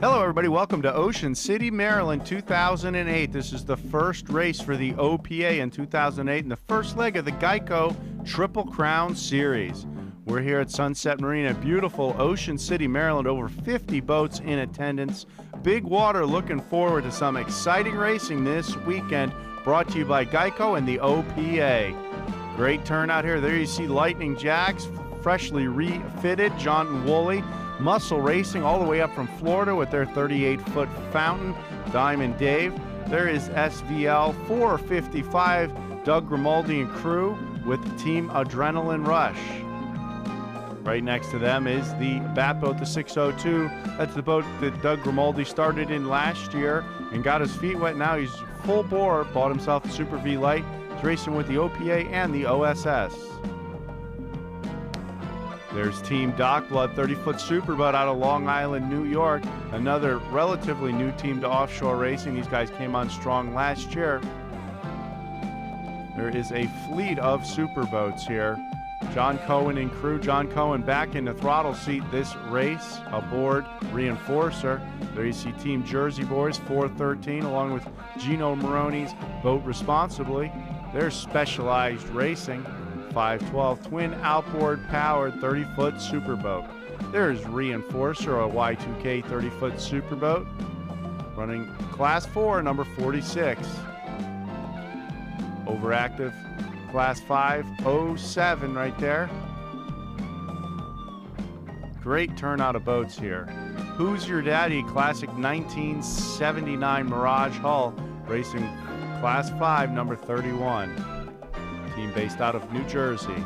Hello, everybody. Welcome to Ocean City, Maryland, 2008. This is the first race for the OPA in 2008 and the first leg of the Geico Triple Crown Series. We're here at Sunset Marina, beautiful Ocean City, Maryland. Over 50 boats in attendance. Big water. Looking forward to some exciting racing this weekend. Brought to you by Geico and the OPA. Great turnout here. There you see Lightning Jacks, freshly refitted. John and Woolley. Muscle Racing all the way up from Florida with their 38-foot fountain. Diamond Dave. There is SVL 455, Doug Grimaldi and crew with Team Adrenaline Rush. Right next to them is the Bat Boat, the 602. That's the boat that Doug Grimaldi started in last year and got his feet wet. Now he's full bore, bought himself a Super V Light. He's racing with the OPA and the OSS. There's Team Doc Blood, 30-foot superboat out of Long Island, New York. Another relatively new team to Offshore Racing. These guys came on strong last year. There is a fleet of superboats here. John Cohen and crew. John Cohen back in the throttle seat this race aboard Reinforcer. There you see Team Jersey Boys, 413, along with Gino Moroni's Boat Responsibly. There's Specialized Racing. 512 twin outboard powered 30-foot superboat. There's Reinforcer, a Y2K 30-foot superboat, running Class 4, number 46. Overactive Class 507 right there. Great turnout of boats here. Who's Your Daddy? Classic 1979 Mirage hull, racing Class 5, number 31. Team based out of New Jersey.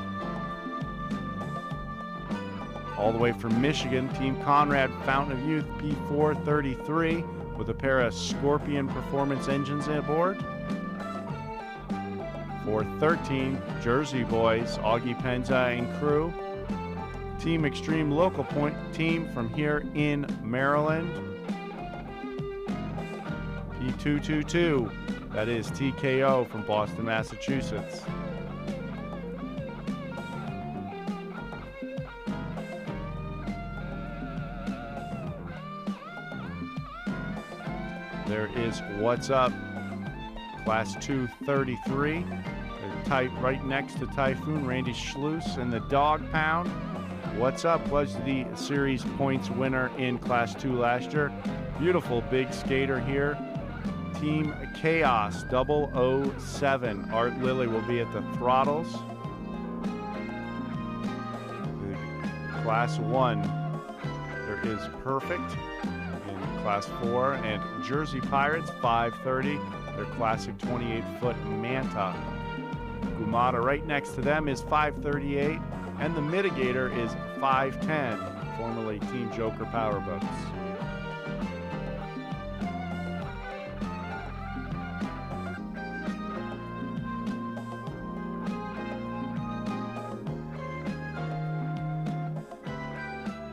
All the way from Michigan, Team Conrad Fountain of Youth P433 with a pair of Scorpion Performance engines aboard. 413, Jersey Boys, Augie Penza and crew. Team Extreme Local Point team from here in Maryland. P222, that is TKO from Boston, Massachusetts. There is What's Up, Class 233. They're right next to Typhoon, Randy Schluss, and the Dog Pound. What's Up was the series points winner in Class 2 last year. Beautiful big skater here. Team Chaos 007. Art Lilly will be at the throttles. The Class 1, there is Perfect. Class 4, and Jersey Pirates 530, their classic 28-foot Manta. Gumata right next to them is 538, and the Mitigator is 510, formerly Team Joker Powerboats.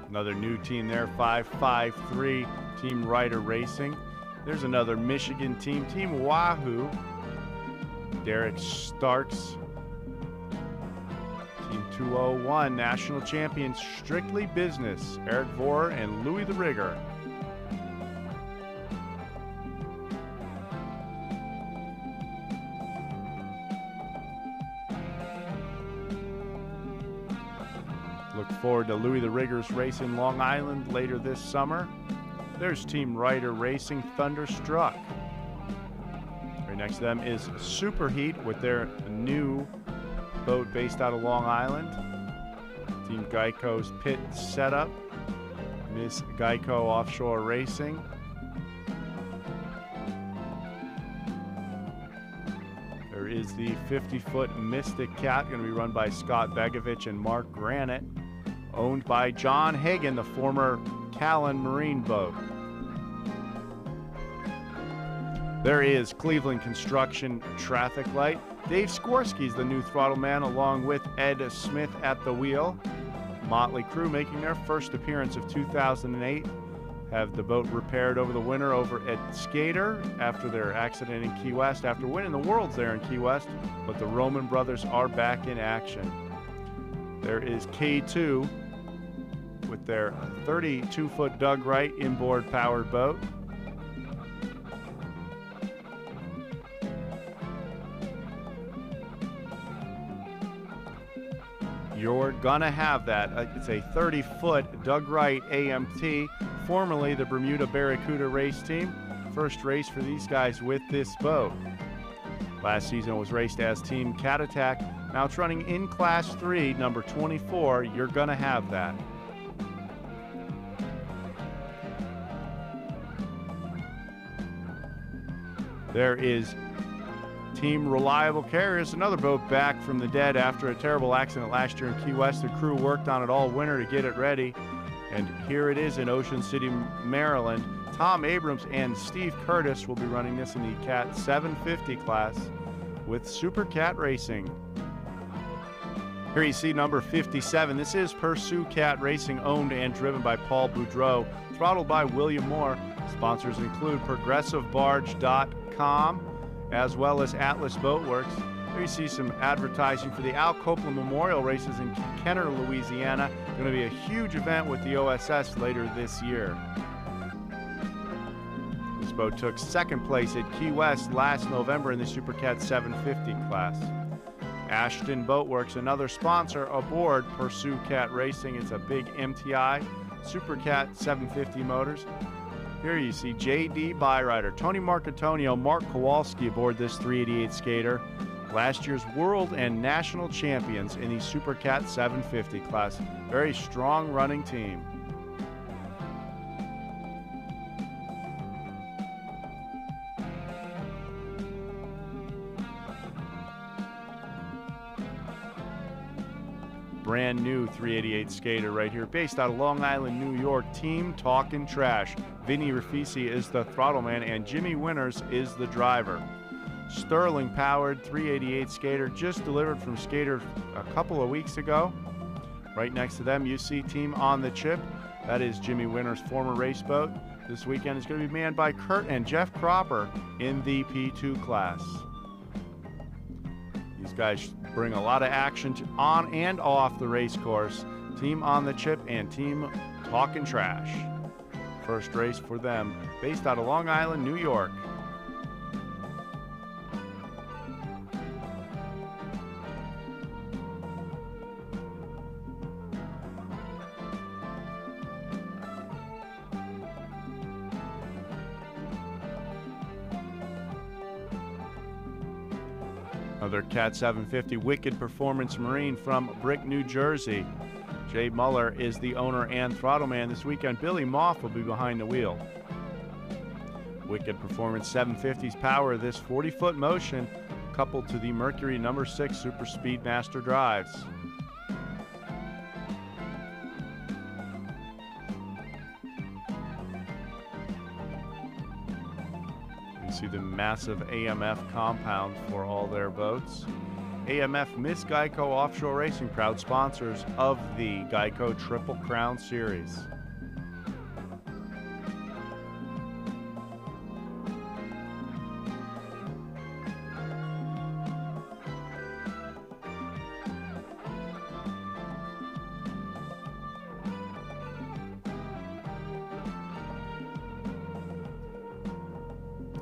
Another new team there, 553. Team Ryder Racing. There's another Michigan team, Team Wahoo. Derek Starks. Team 201, National Champions Strictly Business, Eric Vorer and Louis the Rigger. Look forward to Louis the Rigger's race in Long Island later this summer. There's Team Ryder Racing Thunderstruck. Right next to them is Superheat with their new boat based out of Long Island. Team Geico's pit setup. Miss Geico Offshore Racing. There is the 50-foot Mystic Cat, going to be run by Scott Begovich and Mark Granite. Owned by John Hagan, the former Callan Marine boat. There is Cleveland Construction Traffic Light. Dave Skorsky's the new throttle man, along with Ed Smith at the wheel. Motley Crew making their first appearance of 2008. Have the boat repaired over the winter over at Skater after their accident in Key West, after winning the Worlds there in Key West, but the Roman brothers are back in action. There is K2 with their 32-foot Doug Wright inboard powered boat. You're gonna have that. It's a 30-foot Doug Wright AMT, formerly the Bermuda Barracuda race team. First race for these guys with this boat. Last season it was raced as Team Cat Attack. Now it's running in Class 3, number 24. You're gonna have that. There is Team Reliable Carriers, another boat back from the dead after a terrible accident last year in Key West. The crew worked on it all winter to get it ready. And here it is in Ocean City, Maryland. Tom Abrams and Steve Curtis will be running this in the Cat 750 class with Super Cat Racing. Here you see number 57. This is Pursue Cat Racing, owned and driven by Paul Boudreau, throttled by William Moore. Sponsors include ProgressiveBarge.com, as well as Atlas Boatworks. Here you see some advertising for the Al Copeland Memorial Races in Kenner, Louisiana. Going to be a huge event with the OSS later this year. This boat took second place at Key West last November in the Super Cat 750 class. Ashton Boatworks, another sponsor aboard Pursue Cat Racing. It's a big MTI Super Cat 750 motors. Here you see J.D. Byrider, Tony Marcatonio, Mark Kowalski aboard this 388 skater. Last year's world and national champions in the Super Cat 750 class. Very strong running team. Brand new 388 skater right here, based out of Long Island, New York. Team Talkin' Trash. Vinny Rafisi is the throttle man and Jimmy Winters is the driver. Sterling powered 388 skater, just delivered from Skater a couple of weeks ago. Right next to them you see Team On the Chip. That is Jimmy Winters' former race boat. This weekend is going to be manned by Kurt and Jeff Cropper in the P2 class. These guys bring a lot of action on and off the race course. Team On the Chip and Team Talkin' Trash. First race for them, based out of Long Island, New York. Another Cat 750 Wicked Performance Marine from Brick, New Jersey. Jay Muller is the owner and throttle man. This weekend, Billy Moff will be behind the wheel. Wicked Performance 750's power this 40-foot motion, coupled to the Mercury number 6 Super Speedmaster drives. You see the massive AMF compound for all their boats. AMF Miss Geico Offshore Racing, proud sponsors of the Geico Triple Crown Series.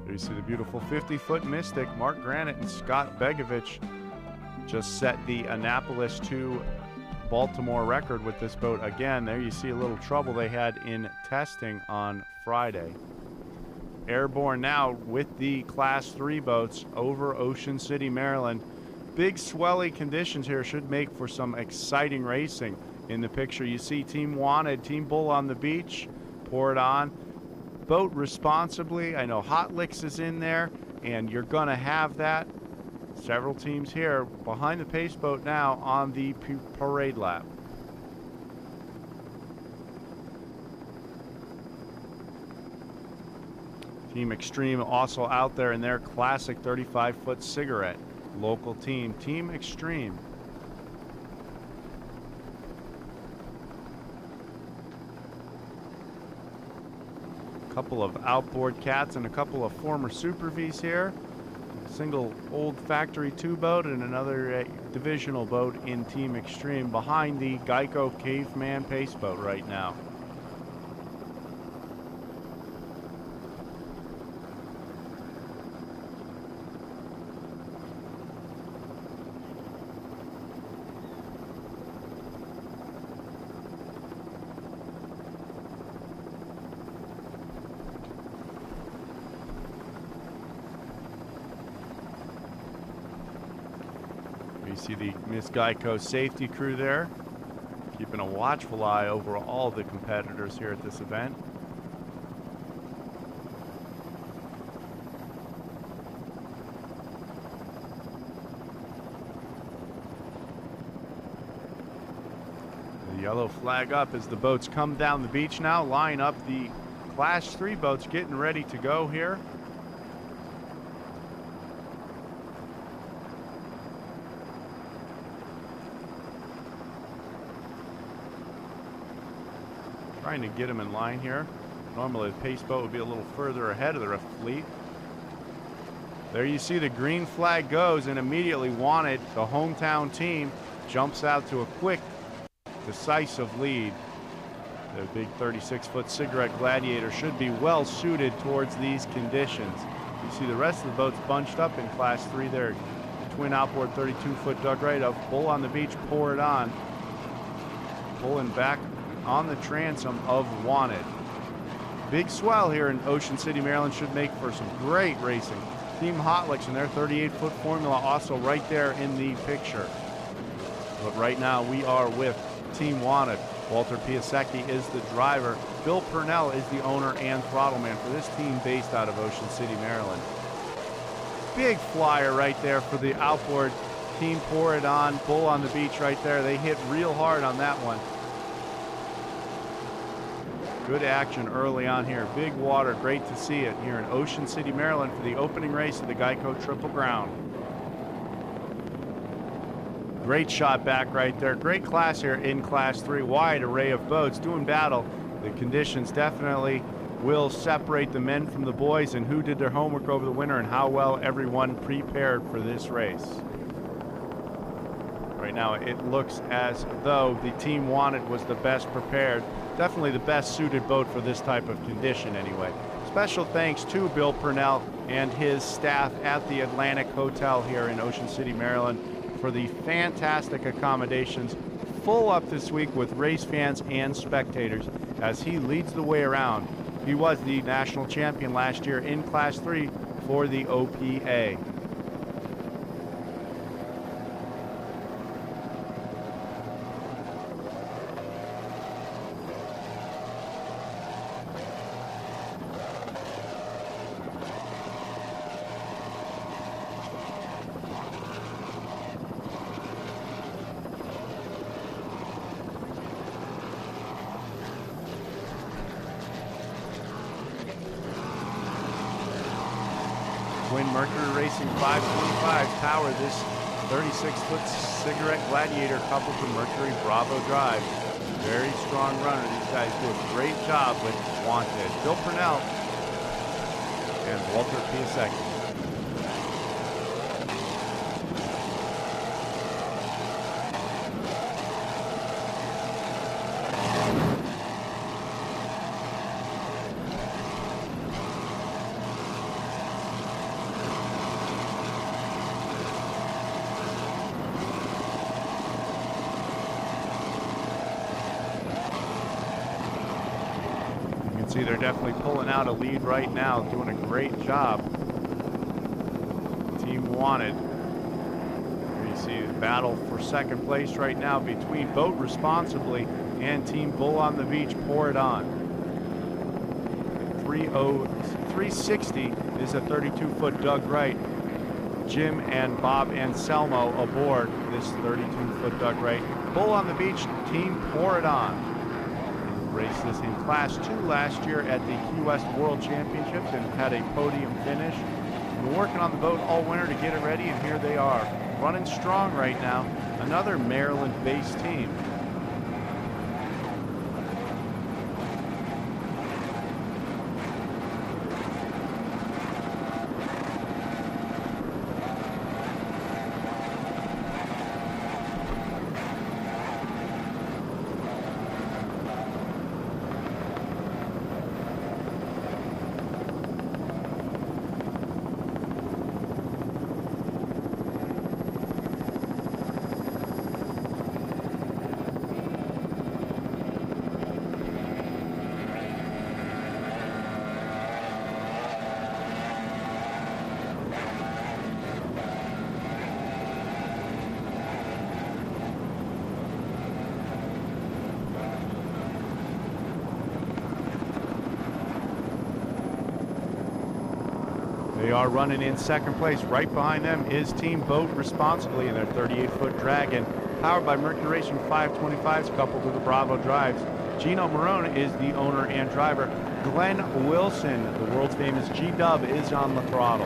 There you see the beautiful 50-foot Mystic. Mark Granite and Scott Begovich just set the Annapolis to Baltimore record with this boat again. There you see a little trouble they had in testing on Friday. Airborne now with the Class 3 boats over Ocean City, Maryland. Big swelly conditions here should make for some exciting racing. In the picture you see Team Wanted, Team Bull on the beach. Pour it on. Boat responsibly. I know Hot Licks is in there, and you're going to have that. Several teams here behind the pace boat now on the parade lap. Team Extreme also out there in their classic 35-foot Cigarette. Local team, Team Extreme. Couple of outboard cats and a couple of former Super Vs here. single old factory 2 boat and another divisional boat in Team Extreme behind the Geico Caveman Pace boat right now. You see the Miss Geico safety crew there, keeping a watchful eye over all the competitors here at this event. The yellow flag up as the boats come down the beach now, line up the Class 3 boats getting ready to go here. Trying to get him in line here. Normally the pace boat would be a little further ahead of the rest of the fleet. There you see the green flag goes, and immediately Wanted, the hometown team, jumps out to a quick, decisive lead. The big 36-foot Cigarette Gladiator should be well suited towards these conditions. You see the rest of the boats bunched up in Class 3 there. The twin outboard 32-foot Doug Wright of Bull on the Beach, Pour It On. Pulling back on the transom of Wanted. Big swell here in Ocean City, Maryland should make for some great racing. Team Hotlicks and their 38-foot formula also right there in the picture. But right now we are with Team Wanted. Walter Piasecki is the driver. Bill Purnell is the owner and throttle man for this team based out of Ocean City, Maryland. Big flyer right there for the outboard team. Pour It On, Bull on the Beach right there. They hit real hard on that one. Good action early on here. Big water, great to see it here in Ocean City, Maryland for the opening race of the Geico Triple Crown. Great shot back right there. Great class here in Class 3. Wide array of boats doing battle. The conditions definitely will separate the men from the boys and who did their homework over the winter and how well everyone prepared for this race. Right now it looks as though the Team Wanted was the best prepared. Definitely the best suited boat for this type of condition anyway. Special thanks to Bill Purnell and his staff at the Atlantic Hotel here in Ocean City, Maryland for the fantastic accommodations. Full up this week with race fans and spectators as he leads the way around. He was the national champion last year in Class 3 for the OPA. Twin Mercury Racing 525 power this 36-foot Cigarette Gladiator coupled to Mercury Bravo Drive. Very strong runner. These guys do a great job with Wanted. Bill Purnell and Walter Piasecki. See, they're definitely pulling out a lead right now, doing a great job. Team Wanted. You see the battle for second place right now between Boat Responsibly and Team Bull on the Beach, Pour It On. 360 is a 32-foot Doug Wright. Jim and Bob Anselmo aboard this 32-foot Doug Wright. Bull on the Beach, Team Pour It On. Raced this in Class 2 last year at the Key West World Championships and had a podium finish. Been working on the boat all winter to get it ready, and here they are, running strong right now. Another Maryland-based team. They are running in second place. Right behind them is Team Boat Responsibly in their 38-foot Dragon, powered by Mercury Racing 525s coupled with the Bravo drives. Gino Marone is the owner and driver. Glenn Wilson, the world's famous G-Dub, is on the throttle.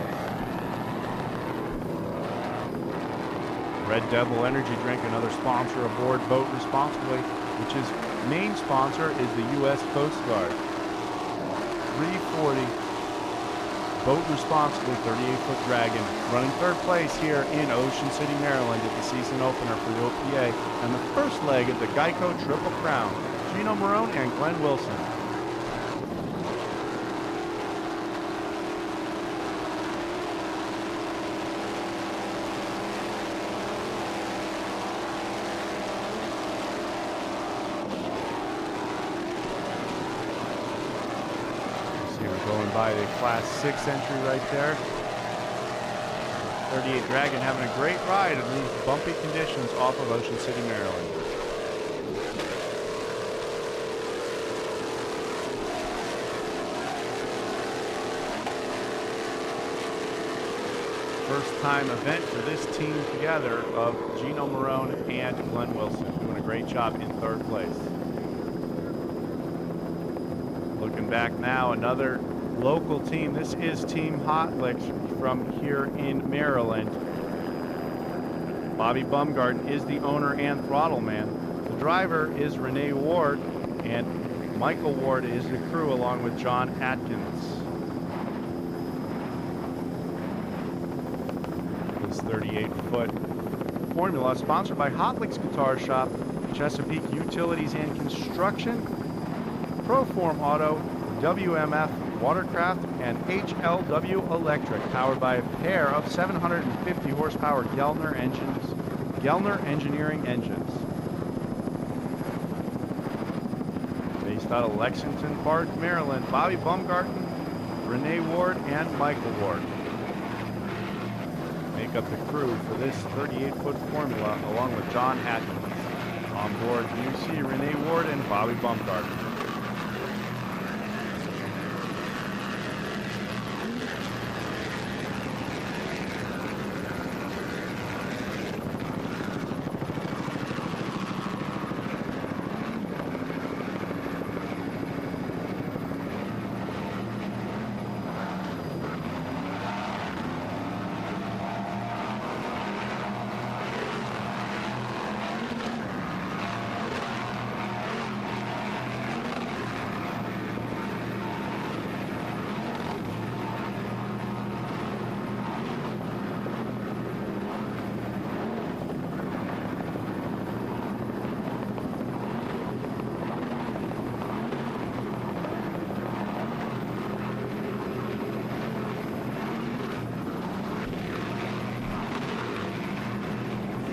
Red Devil Energy Drink, another sponsor aboard Boat Responsibly, which is main sponsor is the U.S. Coast Guard. 340 Boat Responsibly 38-foot Dragon, running third place here in Ocean City, Maryland at the season opener for the OPA and the first leg of the Geico Triple Crown. Gino Marone and Glenn Wilson. Going by the Class 6 entry right there. 38 Dragon having a great ride in these bumpy conditions off of Ocean City, Maryland. First time event for this team together of Gino Marone and Glenn Wilson, doing a great job in third place. Looking back now, another local team. This is Team Hot Licks from here in Maryland. Bobby Bumgarden is the owner and throttle man. The driver is Renee Ward, and Michael Ward is the crew along with John Atkins. This 38-foot formula sponsored by Hot Licks Guitar Shop, Chesapeake Utilities and Construction, Proform Auto, WMF Watercraft, and HLW Electric, powered by a pair of 750 horsepower Gellner Engineering engines. Based out of Lexington Park, Maryland, Bobby Bumgarden, Renee Ward, and Michael Ward make up the crew for this 38-foot formula, along with John Atkins. On board, you see Renee Ward and Bobby Bumgarden.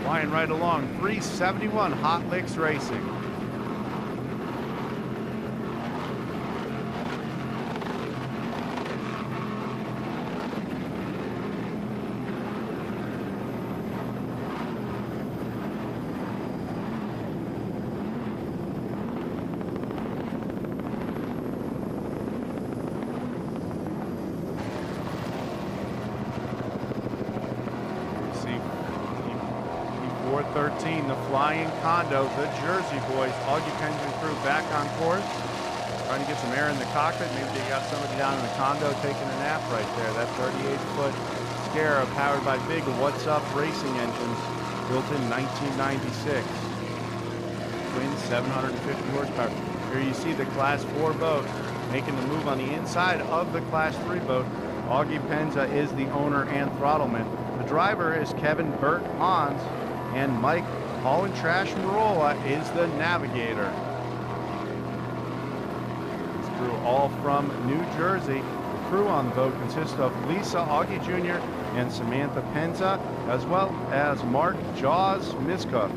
Flying right along, 371 Hot Licks Racing. The Flying Condo, the Jersey boys, Augie Pension crew back on course, trying to get some air in the cockpit. Maybe they got somebody down in the condo taking a nap right there. That 38-foot Scarab powered by big What's Up racing engines built in 1996. Twin 750 horsepower. Here you see the Class 4 boat making the move on the inside of the Class 3 boat. Augie Penza is the owner and throttleman. The driver is Kevin Burt Hans, and Mike Paul and Trash Marola is the navigator. This crew all from New Jersey. The crew on the boat consists of Lisa Augie Jr. and Samantha Penza, as well as Mark Jaws Miskoff.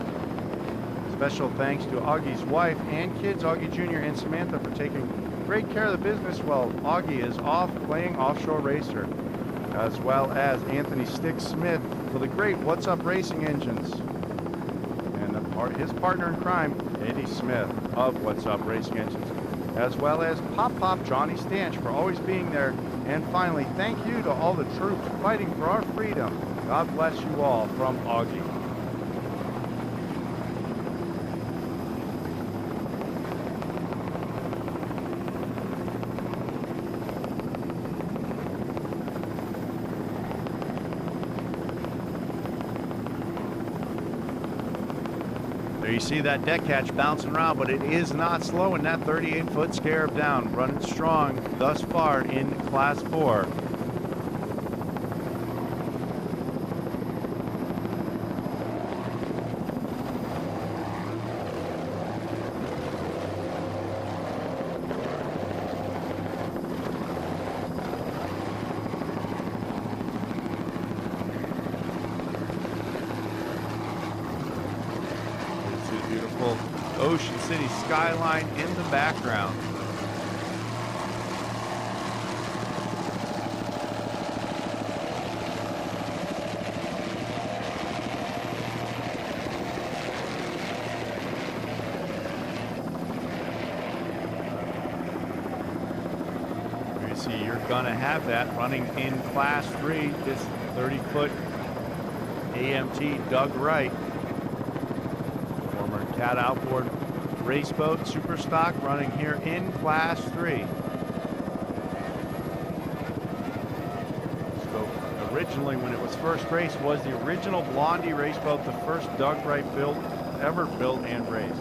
Special thanks to Augie's wife and kids, Augie Jr. and Samantha, for taking great care of the business while Augie is off playing Offshore Racer, as well as Anthony Stick Smith for the great What's Up racing engines. And his partner in crime, Eddie Smith of What's Up Racing Engines. as well as Pop Johnny Stanch for always being there. And finally, thank you to all the troops fighting for our freedom. God bless you all from Augie. There you see that deck hatch bouncing around, but it is not slowing that 38-foot Scarab down, running strong thus far in Class 4. Beautiful Ocean City skyline in the background. You see, you're gonna have that running in Class 3. This 30-foot AMT Doug Wright, Cat outboard race boat, super stock, running here in Class 3. So originally, when it was first raced, was the original Blondie race boat, the first Doug Wright ever built and raced.